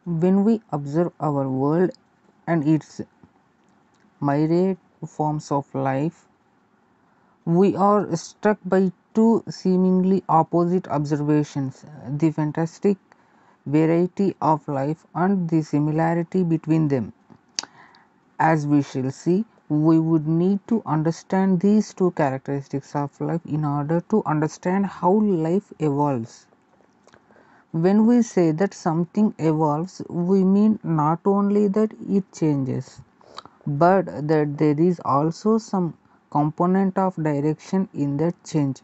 When we observe our world and its myriad forms of life, we are struck by two seemingly opposite observations: the fantastic variety of life and the similarity between them. As we shall see, we would need to understand these two characteristics of life in order to understand how life evolves. When we say that something evolves, we mean not only that it changes, but that there is also some component of direction in that change.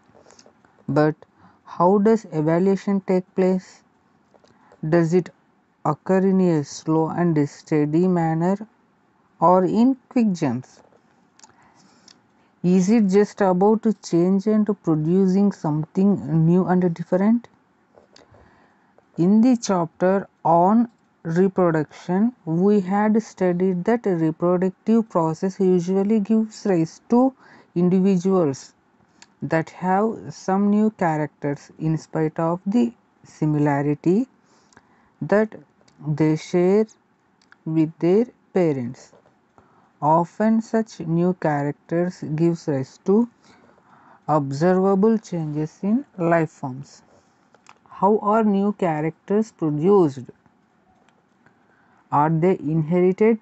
But how does evaluation take place? Does it occur in a slow and steady manner or in quick jumps? Is it just about to change and producing something new and different? In the chapter on reproduction, we had studied that a reproductive process usually gives rise to individuals that have some new characters in spite of the similarity that they share with their parents. Often such new characters gives rise to observable changes in life forms. How are new characters produced? Are they inherited?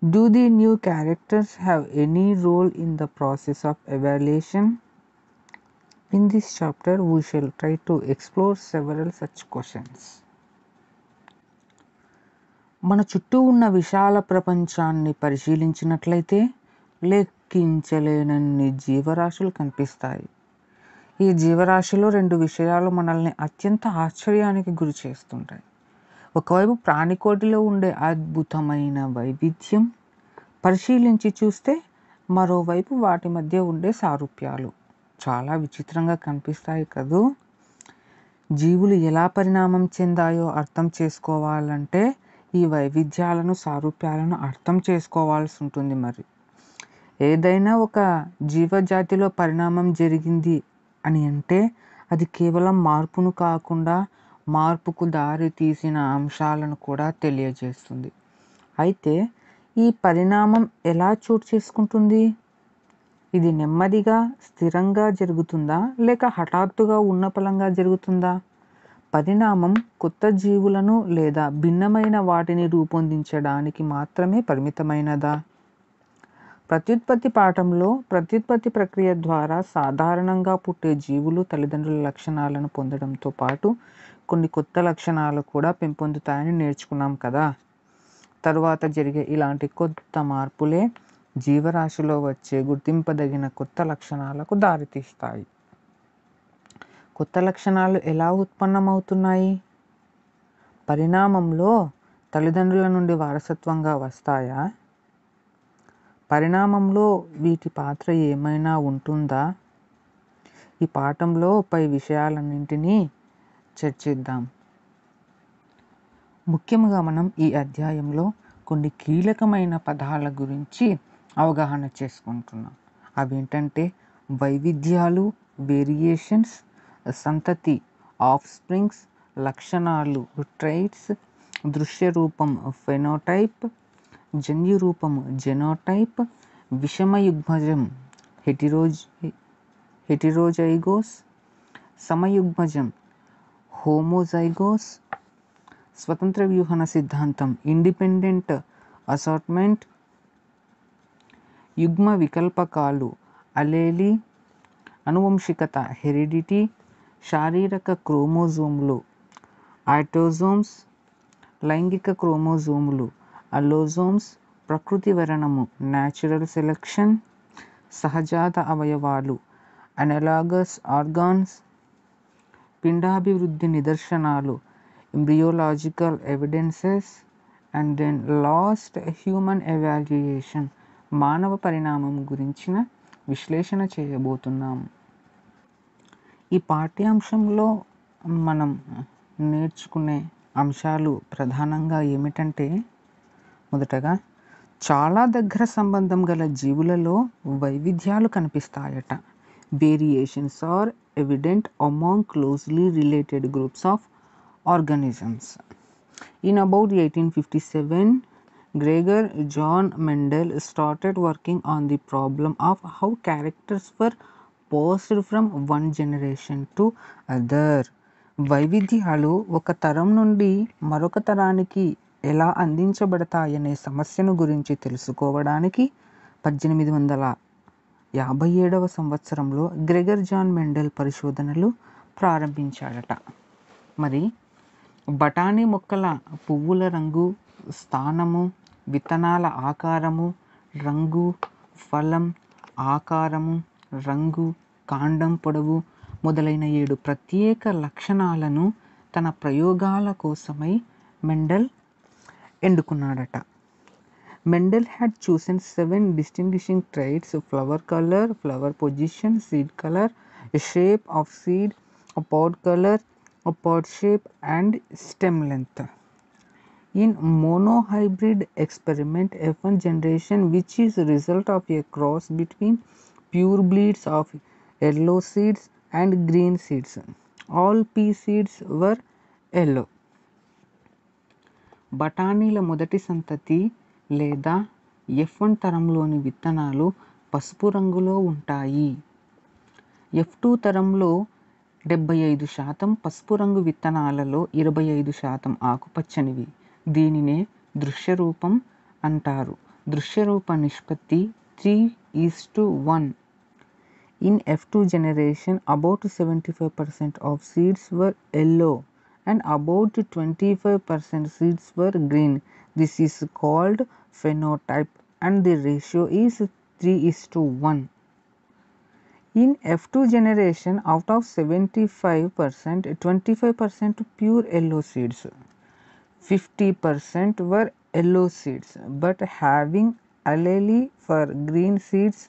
Do the new characters have any role in the process of evaluation? In this chapter, we shall try to explore several such questions. మన చుట్టూ ఉన్న విశాల ప్రపంచాన్ని పరిశీలించినట్లయితే లెక్కించలేనన్ని జీవరాశులు కనిపిస్తాయి. ఈ జీవరాశిలో రెండు విషయాలు మనల్ని అత్యంత ఆశ్చర్యానికి గురి చేస్తుంటాయి. ఒకవైపు ప్రాణికోటిలో ఉండే అద్భుతమైన వైవిధ్యం పరిశీలించి చూస్తే, మరోవైపు వాటి మధ్య ఉండే సారూప్యాలు చాలా విచిత్రంగా కనిపిస్తాయి కదూ. జీవులు ఎలా పరిణామం చెందాయో అర్థం చేసుకోవాలంటే ఈ వైవిధ్యాలను, సారూప్యాలను అర్థం చేసుకోవాల్సి ఉంటుంది. మరి ఏదైనా ఒక జీవజాతిలో పరిణామం జరిగింది అని అంటే అది కేవలం మార్పును కాకుండా మార్పుకు దారి తీసిన అంశాలను కూడా తెలియజేస్తుంది. అయితే ఈ పరిణామం ఎలా చోటు చేసుకుంటుంది? ఇది నెమ్మదిగా, స్థిరంగా జరుగుతుందా, లేక హఠాత్తుగా ఉన్నపళంగా జరుగుతుందా? పరిణామం కొత్త జీవులను లేదా భిన్నమైన వాటిని రూపొందించడానికి మాత్రమే పరిమితమైనదా? ప్రత్యుత్పత్తి పాఠంలో ప్రత్యుత్పత్తి ప్రక్రియ ద్వారా సాధారణంగా పుట్టే జీవులు తల్లిదండ్రుల లక్షణాలను పొందడంతో పాటు కొన్ని కొత్త లక్షణాలు కూడా పెంపొందుతాయని నేర్చుకున్నాం కదా. తరువాత జరిగే ఇలాంటి కొత్త మార్పులే జీవరాశిలో వచ్చే గుర్తింపదగిన కొత్త లక్షణాలకు దారితీస్తాయి. కొత్త లక్షణాలు ఎలా ఉత్పన్నమవుతున్నాయి? పరిణామంలో తల్లిదండ్రుల నుండి వారసత్వంగా వస్తాయా? పరిణామంలో వీటి పాత్ర ఏమైనా ఉంటుందా? ఈ పాఠంలో పై విషయాలన్నింటినీ చర్చిద్దాం. ముఖ్యంగా మనం ఈ అధ్యాయంలో కొన్ని కీలకమైన పదాల గురించి అవగాహన చేసుకుంటున్నాం. అవేంటంటే వైవిధ్యాలు, వేరియేషన్స్, సంతతి, ఆఫ్ స్ప్రింగ్స్, లక్షణాలు, ట్రైట్స్, దృశ్య రూపం, ఫెనోటైప్, జన్యు రూపం, జెనోటైప్, విషమయుగ్మజం, హెటిరోజైగోస్, సమయుగ్మజం, హోమోజైగోస్, స్వతంత్ర వ్యూహన సిద్ధాంతం, ఇండిపెండెంట్ అసార్ట్మెంట్, యుగ్మ వికల్పకాలు, అలేలి, అనువంశికత, హెరిడిటీ, శారీరక క్రోమోజోములు, ఆటోజోమ్స్, లైంగిక క్రోమోజోములు, అల్లోజోమ్స్, ప్రకృతి వరణము, న్యాచురల్ సెలెక్షన్, సహజాత అవయవాలు, అనలాగస్ ఆర్గాన్స్, పిండాభివృద్ధి నిదర్శనాలు, embryological evidences, and then last human evaluation, మానవ పరిణామం గురించిన విశ్లేషణ చేయబోతున్నాము. ఈ పాఠ్యాంశంలో మనం నేర్చుకునే అంశాలు ప్రధానంగా ఏమిటంటే, మొదటగా చాలా దగ్గర సంబంధం గల జీవులలో వైవిధ్యాలు కనిపిస్తాయట. Variations are evident among closely related groups of organisms. In about 1857, Gregor John Mendel started working on the problem of how characters were passed from one generation to other. వైవిధ్యాలు ఒక తరం నుండి మరొక తరానికి ఎలా అందించబడతాయనే సమస్యను గురించి తెలుసుకోవడానికి 1857వ సంవత్సరంలో గ్రెగర్ జాన్ మెండెల్ పరిశోధనలు ప్రారంభించాడట. మరి బఠానీ మొక్కల పువ్వుల రంగు, స్థానము, విత్తనాల ఆకారము, రంగు, ఫలం, ఆకారము, రంగు, కాండం పొడవు మొదలైన 7 ప్రత్యేక లక్షణాలను తన ప్రయోగాల కోసమై Mendel ఎన్నుకున్నాడట. Mendel had chosen 7 distinguishing traits: flower color, flower position, seed color, shape of seed, pod color, pod shape and stem length. In monohybrid experiment F1 generation, which is a result of a cross between pure bleeds of yellow seeds and green seeds, all pea seeds were yellow. బఠానీల మొదటి సంతతి లేదా F1 తరంలోని విత్తనాలు పసుపు రంగులో ఉంటాయి. F2 తరంలో 75% పసుపు రంగు విత్తనాలలో 25% ఆకుపచ్చనివి. దీనినే దృశ్యరూపం అంటారు. దృశ్యరూప నిష్పత్తి 3:1. In F2 generation, about 75% of seeds were yellow and about 25% seeds were green. This is called phenotype and the ratio is 3:1. In F2 generation, out of 75%, 25% pure yellow seeds, 50% were yellow seeds but having allele for green seeds.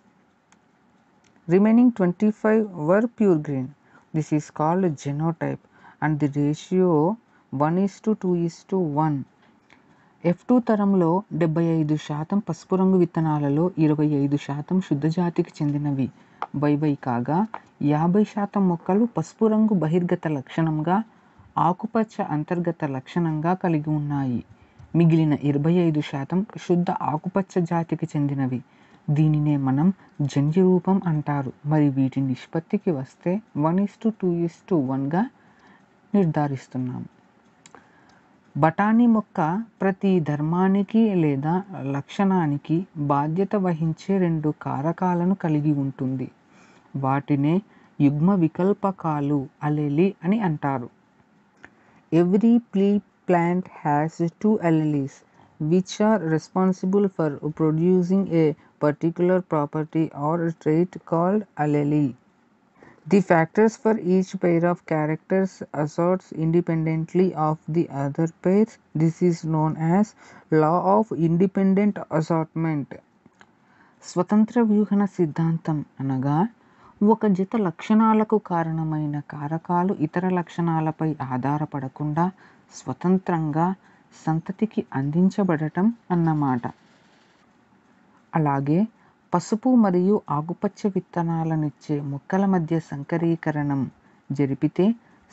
Remaining 25 were pure green. This is called genotype and the ratio 1:2:1. F2 తరంలో 75% పసుపు రంగు విత్తనాలలో 25% శుద్ధ జాతికి చెందినవి YY కాగా 50% మొక్కలు పసుపు రంగు బహిర్గత లక్షణంగా, ఆకుపచ్చ అంతర్గత లక్షణంగా కలిగి ఉన్నాయి. మిగిలిన 25% శుద్ధ ఆకుపచ్చ జాతికి చెందినవి. దీనినే మనం జన్యురూపం అంటారు. మరి వీటి నిష్పత్తికి వస్తే 1:2:1గా నిర్ధారిస్తున్నాము. బఠానీ మొక్క ప్రతి ధర్మానికి లేదా లక్షణానికి బాధ్యత వహించే 2 కారకాలను కలిగి ఉంటుంది. వాటినే యుగ్మ వికల్పకాలు అలెలి అని అంటారు. Every plant has 2 alleles which are responsible for producing a particular property or trait called allele. The factors for each pair of characters assorts independently of the other pairs. This is known as law of independent assortment. స్వతంత్ర వ్యూహన సిద్ధాంతం అనగా ఒక జత లక్షణాలకు కారణమైన కారకాలు ఇతర లక్షణాలపై ఆధారపడకుండా స్వతంత్రంగా సంతతికి అందించబడటం అన్నమాట. అలాగే పసుపు మరియు ఆకుపచ్చ విత్తనాలనిచ్చే మొక్కల మధ్య సంకరీకరణం జరిపితే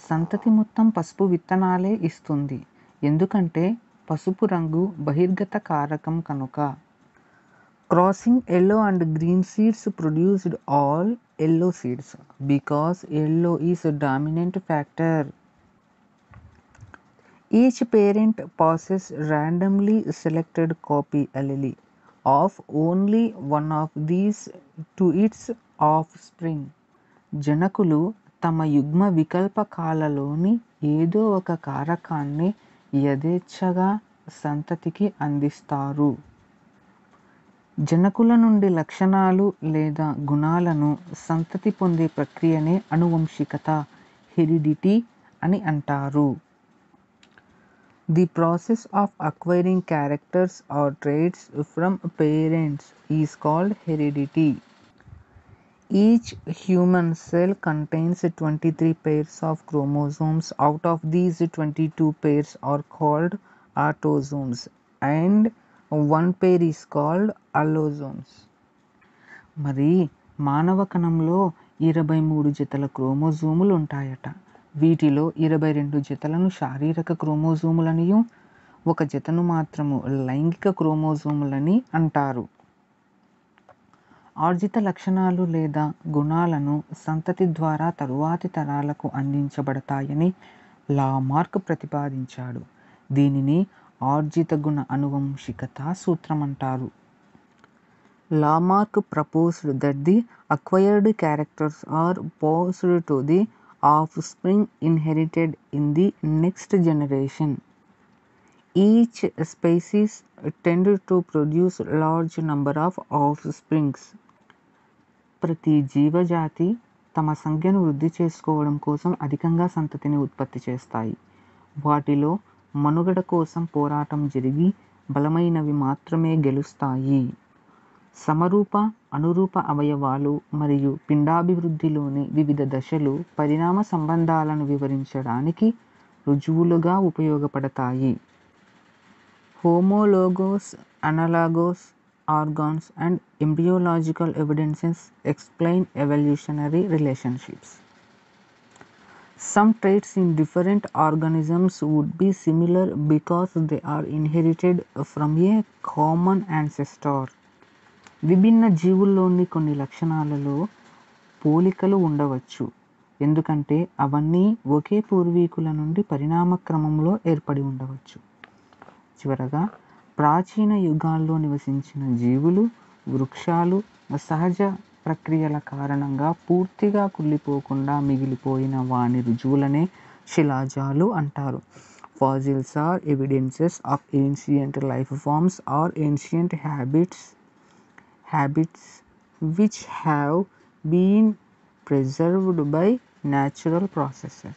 సంతతి మొత్తం పసుపు విత్తనాలే ఇస్తుంది. ఎందుకంటే పసుపు రంగు బహిర్గత కారకం కనుక. Crossing yellow and green seeds produced all yellow seeds because yellow is a dominant factor. Each parent passes randomly selected copy allele of only one of these to its offspring. జనకులు తమ యుగ్మ వికల్పకాలలోని ఏదో ఒక కారకాన్ని యథేచ్ఛగా సంతతికి అందిస్తారు. జనకుల నుండి లక్షణాలు లేదా గుణాలను సంతతి పొందే ప్రక్రియనే అనువంశికత, హెరిడిటీ అని అంటారు. The process of acquiring characters or traits from parents is called heredity. Each human cell contains 23 pairs of chromosomes. Out of these, 22 pairs are called autosomes and 1 pair is called allosomes. మరి మానవ కణంలో 23 జతల క్రోమోజోములు ఉంటాయట. వీటిలో 22 జతలను శారీరక క్రోమోజోములనియు ఒక జతను మాత్రము లైంగిక క్రోమోజోములని అంటారు. ఆర్జిత లక్షణాలు లేదా గుణాలను సంతతి ద్వారా తరువాతి తరాలకు అందించబడతాయని లామార్క్ ప్రతిపాదించాడు. దీనిని ఆర్జిత గుణ అనువంశికత సూత్రం అంటారు. Lamarck proposed that the acquired characters are passed to the offspring inherited in the next generation. Each species tended to produce large number of offsprings. ప్రతి జీవజాతి తమ సంఖ్యను వృద్ధి చేసుకోవడం కోసం అధికంగా సంతతిని ఉత్పత్తి చేస్తాయి. వాటిలో మనుగడ కోసం పోరాటం జరిగి బలమైనవి మాత్రమే గెలుస్తాయి. సమరూప, అనురూప అవయవాలు మరియు పిండాభివృద్ధిలోని వివిధ దశలు పరిణామ సంబంధాలను వివరించడానికి రుజువులుగా ఉపయోగపడతాయి. Homologous, analogous organs and embryological evidences explain evolutionary relationships. Some traits in different organisms would be similar because they are inherited from a common ancestor. విభిన్న జీవుల్లోని కొన్ని లక్షణాలలో పోలికలు ఉండవచ్చు, ఎందుకంటే అవన్నీ ఒకే పూర్వీకుల నుండి పరిణామ క్రమంలో ఏర్పడి ఉండవచ్చు. చివరగా, ప్రాచీన యుగాల్లో నివసించిన జీవులు, వృక్షాలు సహజ ప్రక్రియల కారణంగా పూర్తిగా కుళ్ళిపోకుండా మిగిలిపోయిన వాని రుజువులనే శిలాజాలు అంటారు. Fossils are evidences of ancient life forms or ancient habits which have been preserved by natural processes.